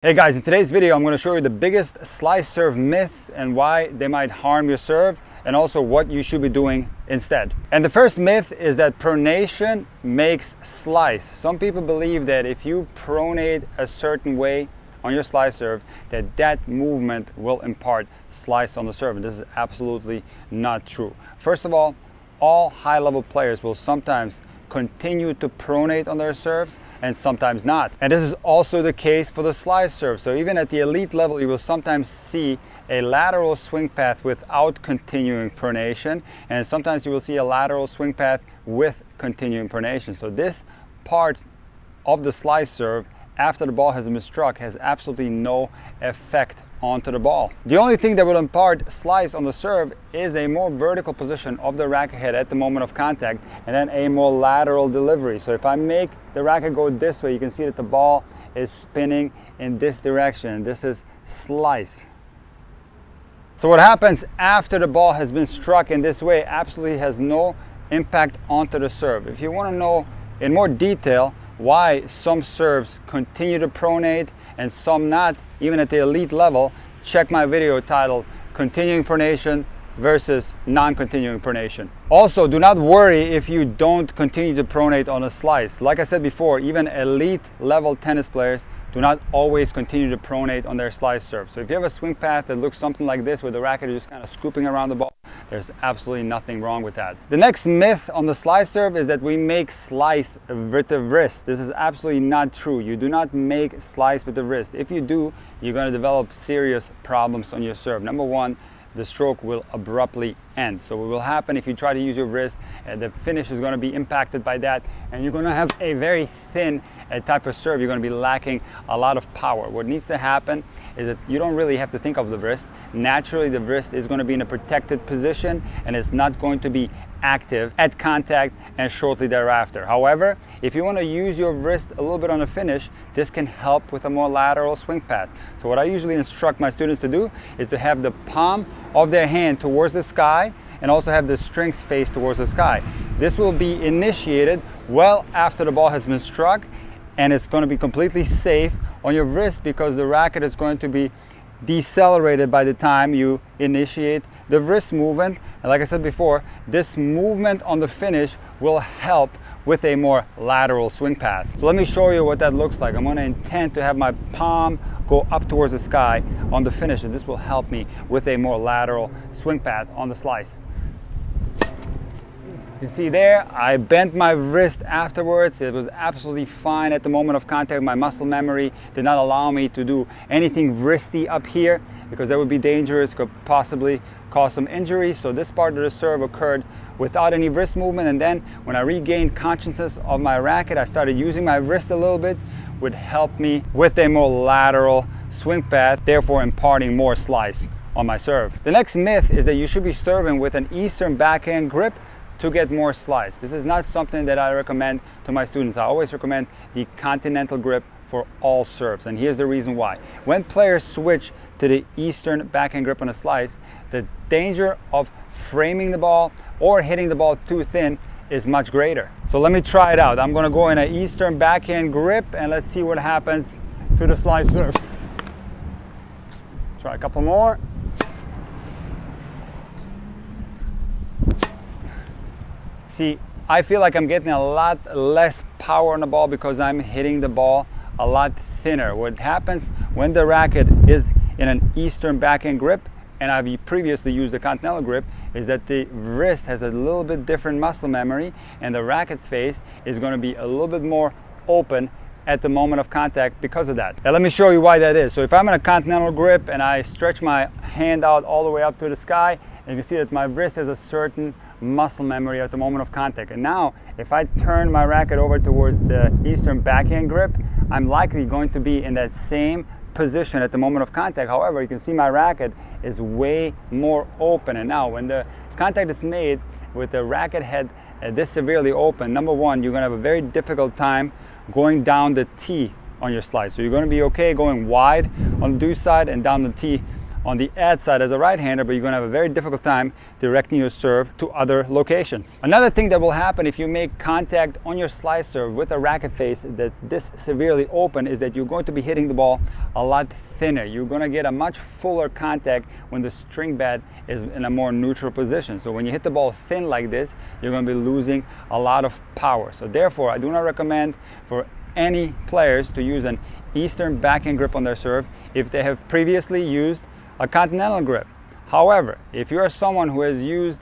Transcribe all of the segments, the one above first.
Hey guys, in today's video I'm going to show you the biggest slice serve myths and why they might harm your serve, and also what you should be doing instead. And the first myth is that pronation makes slice. Some people believe that if you pronate a certain way on your slice serve, that movement will impart slice on the serve, and this is absolutely not true. First of all high-level players will sometimes continue to pronate on their serves and sometimes not. And this is also the case for the slice serve. So even at the elite level, you will sometimes see a lateral swing path without continuing pronation, and sometimes you will see a lateral swing path with continuing pronation. So this part of the slice serve after the ball has been struck has absolutely no effect onto the ball. The only thing that will impart slice on the serve is a more vertical position of the racket head at the moment of contact, and then a more lateral delivery. So if I make the racket go this way, you can see that the ball is spinning in this direction. This is slice. So what happens after the ball has been struck in this way absolutely has no impact onto the serve. If you want to know in more detail why some serves continue to pronate and some not, even at the elite level, check my video titled Continuing Pronation versus Non-Continuing Pronation. Also, do not worry if you don't continue to pronate on a slice. Like I said before, even elite level tennis players do not always continue to pronate on their slice serve. So if you have a swing path that looks something like this, where the racket is just kind of scooping around the ball, there's absolutely nothing wrong with that. The next myth on the slice serve is that we make slice with the wrist. This is absolutely not true. You do not make slice with the wrist. If you do, you're going to develop serious problems on your serve. Number one, the stroke will abruptly end. So what will happen if you try to use your wrist, the finish is going to be impacted by that, and you're going to have a very thin type of serve. You're going to be lacking a lot of power. What needs to happen is that you don't really have to think of the wrist. Naturally, the wrist is going to be in a protected position and it's not going to be active at contact and shortly thereafter. However, if you want to use your wrist a little bit on the finish, this can help with a more lateral swing path. So what I usually instruct my students to do is to have the palm of their hand towards the sky and also have the strings face towards the sky. This will be initiated well after the ball has been struck, and it's going to be completely safe on your wrist because the racket is going to be decelerated by the time you initiate the wrist movement. And like I said before, this movement on the finish will help with a more lateral swing path. So let me show you what that looks like. I'm going to intend to have my palm go up towards the sky on the finish, and this will help me with a more lateral swing path on the slice. You can see there, I bent my wrist afterwards. It was absolutely fine at the moment of contact. My muscle memory did not allow me to do anything wristy up here because that would be dangerous, could possibly cause some injury. So this part of the serve occurred without any wrist movement, and then when I regained consciousness of my racket, I started using my wrist a little bit, would help me with a more lateral swing path, therefore imparting more slice on my serve. The next myth is that you should be serving with an Eastern backhand grip to get more slice. This is not something that I recommend to my students. I always recommend the continental grip for all serves, and here's the reason why. When players switch to the Eastern backhand grip on a slice, the danger of framing the ball or hitting the ball too thin is much greater. So let me try it out. I'm going to go in an Eastern backhand grip and let's see what happens to the slice serve. Try a couple more. See, I feel like I'm getting a lot less power on the ball because I'm hitting the ball a lot thinner. What happens when the racket is in an Eastern backhand grip, and I've previously used the continental grip, is that the wrist has a little bit different muscle memory and the racket face is going to be a little bit more open at the moment of contact because of that. Now let me show you why that is. So if I'm in a continental grip and I stretch my hand out all the way up to the sky, and you can see that my wrist has a certain muscle memory at the moment of contact. And now if I turn my racket over towards the Eastern backhand grip, I'm likely going to be in that same position at the moment of contact. However, you can see my racket is way more open, and now when the contact is made with the racket head this severely open, number one, you're going to have a very difficult time going down the tee on your slice. So you're going to be okay going wide on the deuce side and down the tee on the ad side as a right-hander, but you're going to have a very difficult time directing your serve to other locations. Another thing that will happen if you make contact on your slice serve with a racket face that's this severely open is that you're going to be hitting the ball a lot thinner. You're going to get a much fuller contact when the string bed is in a more neutral position. So when you hit the ball thin like this, you're going to be losing a lot of power. So therefore, I do not recommend for any players to use an Eastern backhand grip on their serve if they have previously used a continental grip. However, if you are someone who has used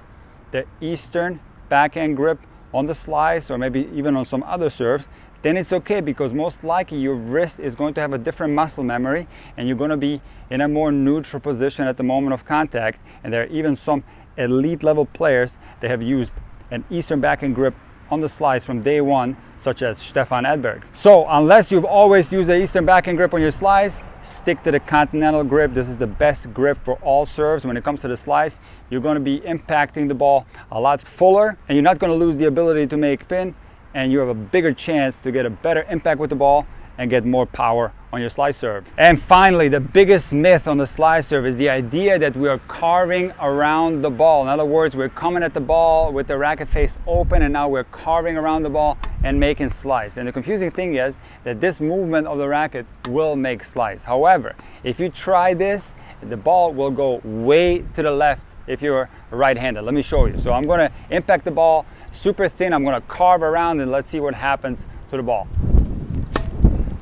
the Eastern backhand grip on the slice or maybe even on some other serves, then it's okay, because most likely your wrist is going to have a different muscle memory and you're going to be in a more neutral position at the moment of contact. And there are even some elite level players that have used an Eastern backhand grip on the slice from day one, such as Stefan Edberg. So unless you've always used the Eastern backhand grip on your slice, stick to the continental grip. This is the best grip for all serves. When it comes to the slice, you're going to be impacting the ball a lot fuller and you're not going to lose the ability to make pin, and you have a bigger chance to get a better impact with the ball and get more power on your slice serve. And finally, the biggest myth on the slice serve is the idea that we are carving around the ball. In other words, we're coming at the ball with the racket face open and now we're carving around the ball and making slice. And the confusing thing is that this movement of the racket will make slice. However, if you try this, the ball will go way to the left if you're right-handed. Let me show you. So I'm going to impact the ball super thin. I'm going to carve around and let's see what happens to the ball.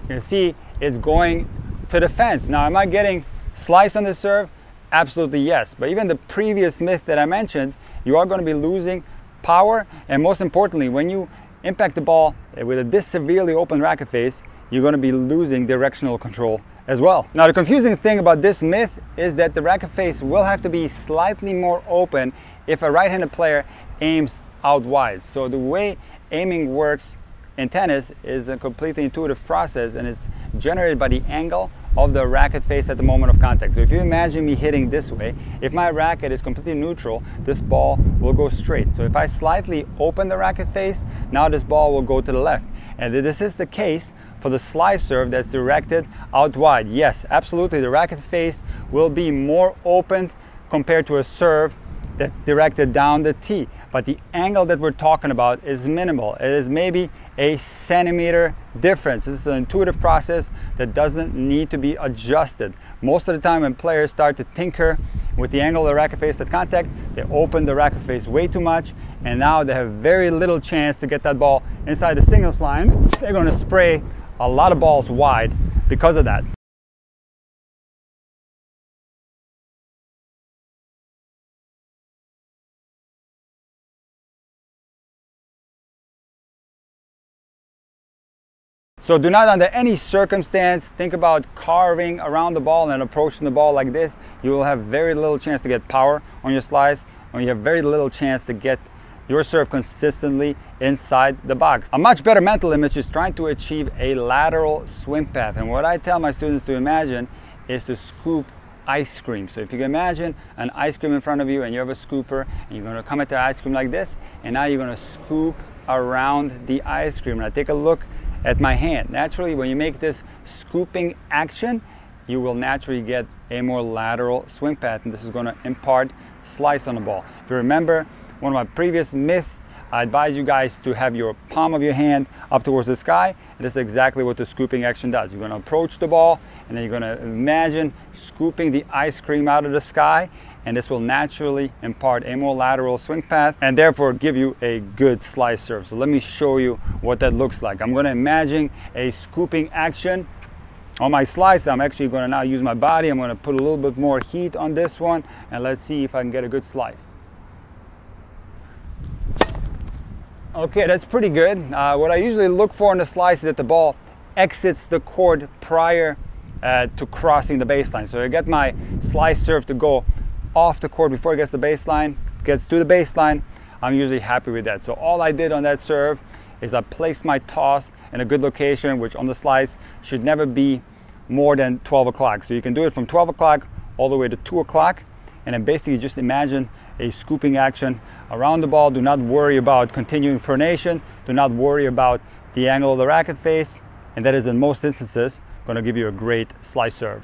You can see it's going to the fence. Now, am I getting slice on the serve? Absolutely yes. But even the previous myth that I mentioned, you are going to be losing power. And most importantly, when you impact the ball with this severely open racket face, you're going to be losing directional control as well. Now, the confusing thing about this myth is that the racket face will have to be slightly more open if a right-handed player aims out wide. So the way aiming works in tennis is a completely intuitive process, and it's generated by the angle of the racket face at the moment of contact. So if you imagine me hitting this way, if my racket is completely neutral, this ball will go straight. So if I slightly open the racket face, now this ball will go to the left. And this is the case for the slice serve that's directed out wide. Yes, absolutely, the racket face will be more open compared to a serve that's directed down the tee, but the angle that we're talking about is minimal. It is maybe a centimeter difference. This is an intuitive process that doesn't need to be adjusted. Most of the time when players start to tinker with the angle of the racket face at contact, they open the racket face way too much, and now they have very little chance to get that ball inside the singles line. They're going to spray a lot of balls wide because of that. So do not under any circumstance think about carving around the ball and approaching the ball like this. You will have very little chance to get power on your slice, and you have very little chance to get your serve consistently inside the box. A much better mental image is trying to achieve a lateral swing path. And what I tell my students to imagine is to scoop ice cream. So if you can imagine an ice cream in front of you and you have a scooper and you're going to come at the ice cream like this, and now you're going to scoop around the ice cream. Now take a look at my hand. Naturally, when you make this scooping action, you will naturally get a more lateral swing path, and this is going to impart slice on the ball. If you remember one of my previous myths, I advise you guys to have your palm of your hand up towards the sky, and this is exactly what the scooping action does. You're going to approach the ball and then you're going to imagine scooping the ice cream out of the sky, and this will naturally impart a more lateral swing path and therefore give you a good slice serve. So let me show you what that looks like. I'm going to imagine a scooping action on my slice. I'm actually going to now use my body. I'm going to put a little bit more heat on this one, and let's see if I can get a good slice. Okay, that's pretty good. What I usually look for in the slice is that the ball exits the court prior to crossing the baseline. So I get my slice serve to go off the court before it gets the baseline, gets to the baseline. I'm usually happy with that. So all I did on that serve is I placed my toss in a good location, which on the slice should never be more than 12 o'clock. So you can do it from 12 o'clock all the way to 2 o'clock, and then basically just imagine a scooping action around the ball. Do not worry about continuing pronation. Do not worry about the angle of the racket face, and that is in most instances going to give you a great slice serve.